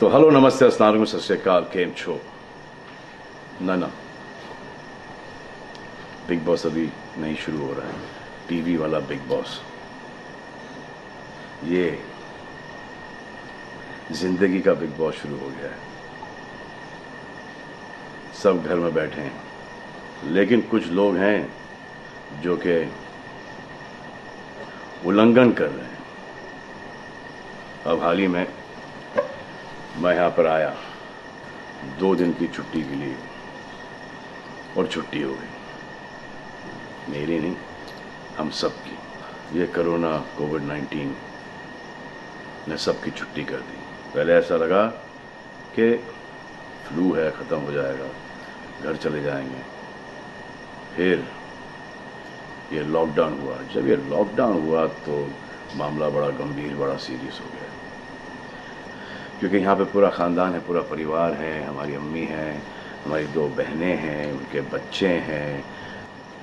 तो हेलो नमस्ते अस्सलाम सत श्री अकाल केम छो ना बिग बॉस अभी नहीं शुरू हो रहा है। टीवी वाला बिग बॉस, ये जिंदगी का बिग बॉस शुरू हो गया है। सब घर में बैठे हैं, लेकिन कुछ लोग हैं जो कि उल्लंघन कर रहे हैं। अब हाल ही में मैं यहाँ पर आया 2 दिन की छुट्टी के लिए, और छुट्टी हो गई। मेरी नहीं, हम सब की। ये कोरोना कोविड-19 ने सबकी छुट्टी कर दी। पहले ऐसा लगा कि फ्लू है, ख़त्म हो जाएगा, घर चले जाएंगे। फिर ये लॉकडाउन हुआ। जब ये लॉकडाउन हुआ तो मामला बड़ा गंभीर, बड़ा सीरियस हो गया, क्योंकि यहाँ पे पूरा ख़ानदान है, पूरा परिवार है। हमारी अम्मी हैं, हमारी 2 बहनें हैं, उनके बच्चे हैं,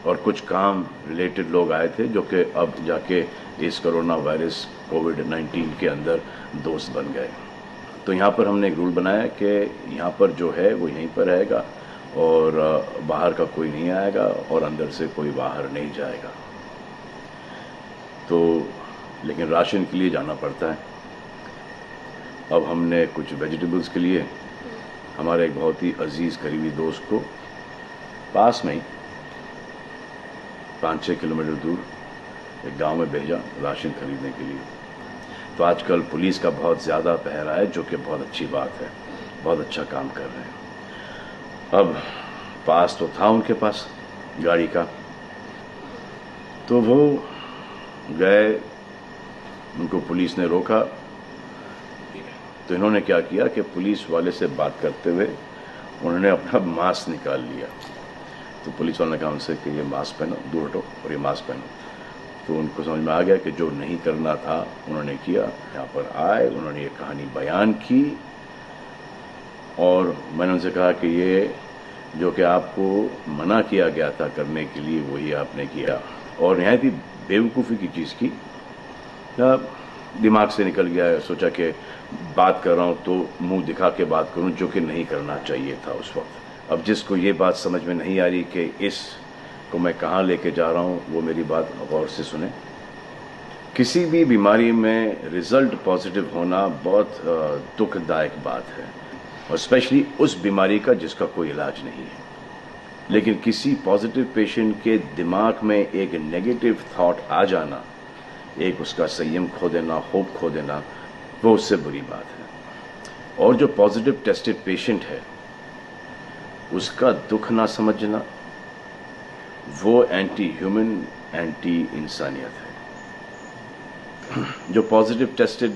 और कुछ काम रिलेटेड लोग आए थे जो कि अब जाके इस कोरोना वायरस कोविड-19 के अंदर दोस्त बन गए। तो यहाँ पर हमने एक रूल बनाया कि यहाँ पर जो है वो यहीं पर रहेगा, और बाहर का कोई नहीं आएगा, और अंदर से कोई बाहर नहीं जाएगा। तो लेकिन राशन के लिए जाना पड़ता है। अब हमने कुछ वेजिटेबल्स के लिए हमारे एक बहुत ही अजीज़ करीबी दोस्त को पास में ही 5-6 किलोमीटर दूर एक गांव में भेजा राशन खरीदने के लिए। तो आजकल पुलिस का बहुत ज़्यादा पहरा है, जो कि बहुत अच्छी बात है, बहुत अच्छा काम कर रहे हैं। अब पास तो था उनके पास गाड़ी का, तो वो गए, उनको पुलिस ने रोका। तो इन्होंने क्या किया कि पुलिस वाले से बात करते हुए उन्होंने अपना मास्क निकाल लिया। तो पुलिस वाले ने कहा उनसे कि ये मास्क पहनो, दूर हटो और ये मास्क पहनो। तो उनको समझ में आ गया कि जो नहीं करना था उन्होंने किया। यहाँ पर आए, उन्होंने ये कहानी बयान की, और मैंने उनसे कहा कि ये जो कि आपको मना किया गया था करने के लिए, वही आपने किया, और निहायत ही बेवकूफ़ी की चीज़ की। दिमाग से निकल गया। सोचा कि बात कर रहा हूँ तो मुंह दिखा के बात करूँ, जो कि नहीं करना चाहिए था उस वक्त। अब जिसको ये बात समझ में नहीं आ रही कि इस को मैं कहाँ लेके जा रहा हूँ, वो मेरी बात गौर से सुने। किसी भी बीमारी में रिजल्ट पॉजिटिव होना बहुत दुखदायक बात है, और स्पेशली उस बीमारी का जिसका कोई इलाज नहीं है। लेकिन किसी पॉजिटिव पेशेंट के दिमाग में एक नेगेटिव थॉट आ जाना, एक उसका संयम खो देना, होप खो देना, वो उससे बुरी बात है। और जो पॉजिटिव टेस्टेड पेशेंट है, उसका दुख ना समझना, वो एंटी ह्यूमन, एंटी इंसानियत है। जो पॉजिटिव टेस्टेड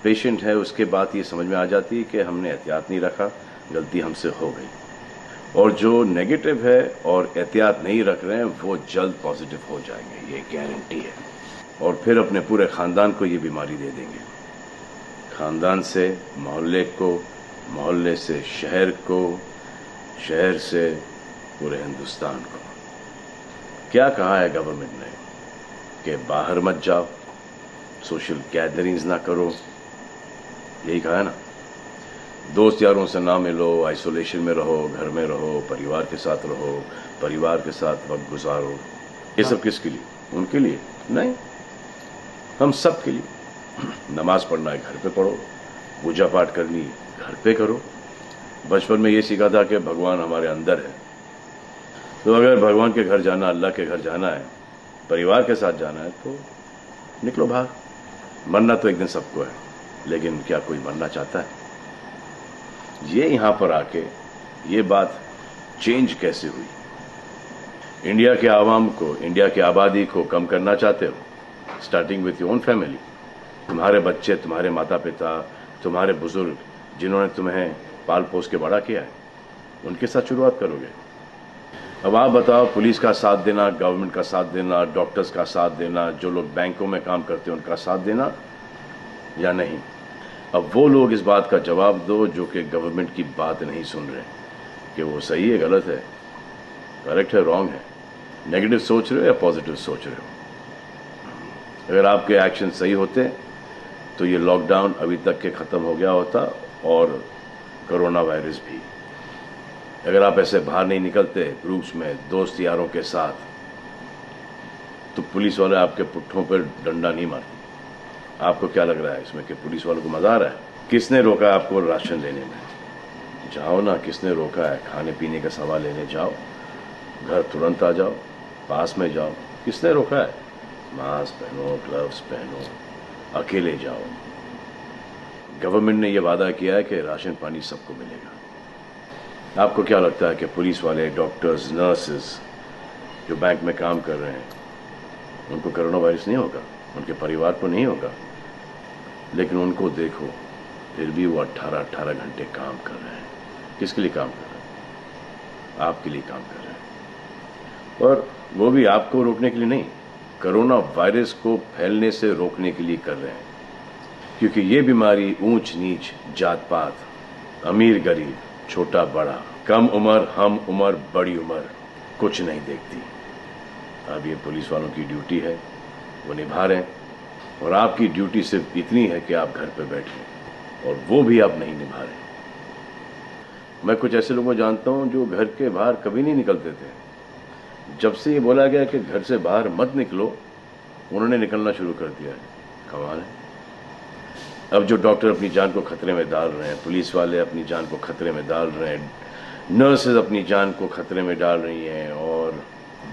पेशेंट है, उसके बाद ये समझ में आ जाती है कि हमने एहतियात नहीं रखा, गलती हमसे हो गई। और जो नेगेटिव है और एहतियात नहीं रख रहे हैं, वो जल्द पॉजिटिव हो जाएंगे, ये गारंटी है। और फिर अपने पूरे ख़ानदान को ये बीमारी दे देंगे। ख़ानदान से मोहल्ले को, मोहल्ले से शहर को, शहर से पूरे हिंदुस्तान को। क्या कहा है गवर्नमेंट ने कि बाहर मत जाओ, सोशल गैदरिंग्स ना करो, यही कहा है ना। दोस्त यारों से ना मिलो, आइसोलेशन में रहो, घर में रहो, परिवार के साथ रहो, परिवार के साथ वक्त गुजारो। ये सब किसके लिए? उनके लिए नहीं, हम सब के लिए। नमाज पढ़ना है घर पे पढ़ो, पूजा पाठ करनी है घर पे करो। बचपन में ये सीखा था कि भगवान हमारे अंदर है, तो अगर भगवान के घर जाना, अल्लाह के घर जाना है, परिवार के साथ जाना है, तो निकलो बाहर। मरना तो एक दिन सबको है, लेकिन क्या कोई मरना चाहता है? ये यहाँ पर आके ये बात चेंज कैसे हुई? इंडिया के आवाम को, इंडिया की आबादी को कम करना चाहते हो? Starting with your own family. तुम्हारे बच्चे, तुम्हारे माता पिता, तुम्हारे बुजुर्ग, जिन्होंने तुम्हें पाल पोस के बड़ा किया है, उनके साथ शुरुआत करोगे। अब आप बताओ, पुलिस का साथ देना, गवर्नमेंट का साथ देना, डॉक्टर्स का साथ देना, जो लोग बैंकों में काम करते हैं उनका साथ देना या नहीं? अब वो लोग इस बात का जवाब दो जो कि गवर्नमेंट की बात नहीं सुन रहे, कि वो सही है, गलत है, करेक्ट है, रॉन्ग है, नेगेटिव सोच रहे हो या पॉजिटिव सोच रहे हो। अगर आपके एक्शन सही होते तो ये लॉकडाउन अभी तक के ख़त्म हो गया होता, और कोरोना वायरस भी। अगर आप ऐसे बाहर नहीं निकलते ग्रुप्स में दोस्त यारों के साथ, तो पुलिस वाले आपके पुट्ठों पर डंडा नहीं मारते। आपको क्या लग रहा है इसमें कि पुलिस वालों को मजा आ रहा है? किसने रोका आपको राशन लेने में? जाओ ना, किसने रोका है? खाने पीने का सामान लेने जाओ, घर तुरंत आ जाओ, पास में जाओ, किसने रोका है? मास्क पहनो, ग्लव्स पहनो, अकेले जाओ। गवर्नमेंट ने यह वादा किया है कि राशन पानी सबको मिलेगा। आपको क्या लगता है कि पुलिस वाले, डॉक्टर्स, नर्सेस जो बैंक में काम कर रहे हैं, उनको कोरोना वायरस नहीं होगा? उनके परिवार को नहीं होगा? लेकिन उनको देखो, फिर भी वो 18-18 घंटे काम कर रहे हैं। किसके लिए काम कर रहे हैं? आपके लिए काम कर रहे हैं। और वो भी आपको रोकने के लिए नहीं, कोरोना वायरस को फैलने से रोकने के लिए कर रहे हैं। क्योंकि ये बीमारी ऊंच नीच, जात पात, अमीर गरीब, छोटा बड़ा, कम उम्र, हम उम्र, बड़ी उम्र कुछ नहीं देखती। अब ये पुलिस वालों की ड्यूटी है, वो निभा रहे हैं। और आपकी ड्यूटी सिर्फ इतनी है कि आप घर पे बैठे, और वो भी आप नहीं निभा रहे। मैं कुछ ऐसे लोगों को जानता हूं जो घर के बाहर कभी नहीं निकलते थे। जब से ये बोला गया कि घर से बाहर मत निकलो, उन्होंने निकलना शुरू कर दिया है। कमाल है। अब जो डॉक्टर अपनी जान को खतरे में डाल रहे हैं, पुलिस वाले अपनी जान को खतरे में डाल रहे हैं, नर्सेज अपनी जान को खतरे में डाल रही हैं, और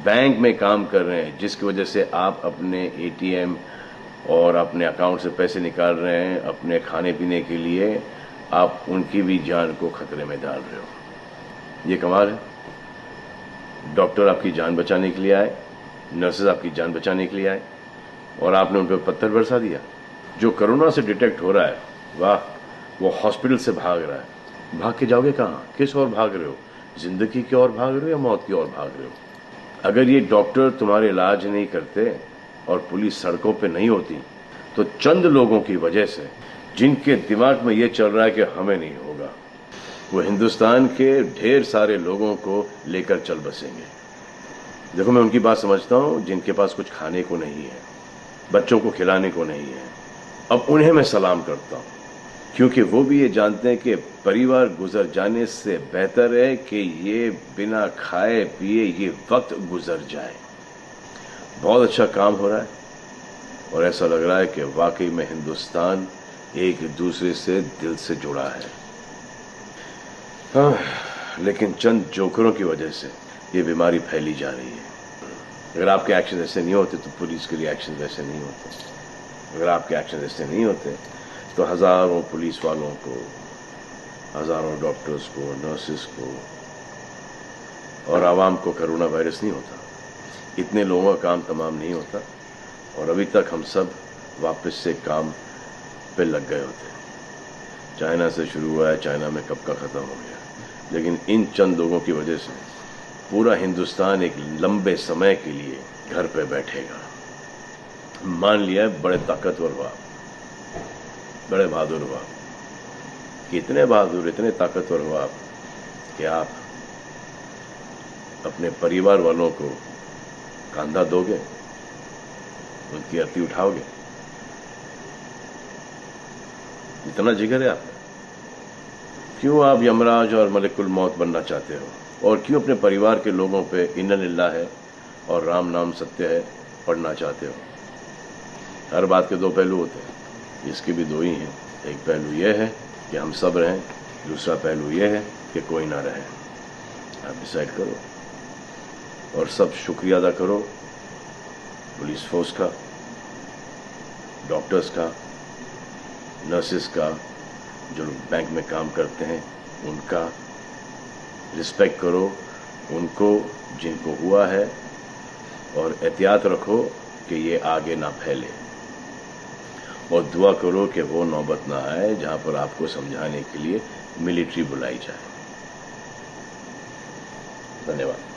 बैंक में काम कर रहे हैं, जिसकी वजह से आप अपने एटीएम और अपने अकाउंट से पैसे निकाल रहे हैं अपने खाने पीने के लिए, आप उनकी भी जान को खतरे में डाल रहे हो। ये कमाल है। डॉक्टर आपकी जान बचाने के लिए आए, नर्सेज आपकी जान बचाने के लिए आए, और आपने उन पर पत्थर बरसा दिया। जो कोरोना से डिटेक्ट हो रहा है, वाह, वो हॉस्पिटल से भाग रहा है। भाग के जाओगे कहाँ? किस ओर भाग रहे हो? जिंदगी की ओर भाग रहे हो या मौत की ओर भाग रहे हो? अगर ये डॉक्टर तुम्हारे इलाज नहीं करते और पुलिस सड़कों पे नहीं होती, तो चंद लोगों की वजह से, जिनके दिमाग में ये चल रहा है कि हमें नहीं होगा, वो हिंदुस्तान के ढेर सारे लोगों को लेकर चल बसेंगे। देखो, मैं उनकी बात समझता हूँ जिनके पास कुछ खाने को नहीं है, बच्चों को खिलाने को नहीं है। अब उन्हें मैं सलाम करता हूँ, क्योंकि वो भी ये जानते हैं कि परिवार गुजर जाने से बेहतर है कि ये बिना खाए पिए ये वक्त गुजर जाए। बहुत अच्छा काम हो रहा है, और ऐसा लग रहा है कि वाकई में हिंदुस्तान एक दूसरे से दिल से जुड़ा है। हाँ, लेकिन चंद जोकरों की वजह से ये बीमारी फैली जा रही है। अगर आपके एक्शन ऐसे नहीं होते तो पुलिस के लिए एक्शन वैसे नहीं होते। अगर आपके एक्शन ऐसे नहीं होते तो हजारों पुलिस वालों को, हजारों डॉक्टर्स को, नर्सेस को और आवाम को कोरोना वायरस नहीं होता। इतने लोगों का काम तमाम नहीं होता, और अभी तक हम सब वापस से काम पे लग गए होते। चाइना से शुरू हुआ है, चाइना में कब का ख़त्म हो गया। लेकिन इन चंद लोगों की वजह से पूरा हिंदुस्तान एक लंबे समय के लिए घर पे बैठेगा। मान लिया है बड़े ताकतवर हुआ, बड़े बहादुर हुआ, इतने बहादुर, इतने ताकतवर हुआ कि आप अपने परिवार वालों को कंधा दोगे, उनकी अर्थी उठाओगे। इतना जिगर है आप? क्यों आप यमराज और मलिकुल मौत बनना चाहते हो? और क्यों अपने परिवार के लोगों पे इन्ना लिल्लाह है और राम नाम सत्य है पढ़ना चाहते हो? हर बात के दो पहलू होते हैं, इसके भी दो ही हैं। एक पहलू यह है कि हम सब रहें, दूसरा पहलू यह है कि कोई ना रहे। आप डिसाइड करो, और सब शुक्रिया अदा करो पुलिस फोर्स का, डॉक्टर्स का, नर्सेस का, जो लोग बैंक में काम करते हैं उनका। रिस्पेक्ट करो उनको जिनको हुआ है, और एहतियात रखो कि ये आगे ना फैले, और दुआ करो कि वो नौबत ना आए जहां पर आपको समझाने के लिए मिलिट्री बुलाई जाए। धन्यवाद।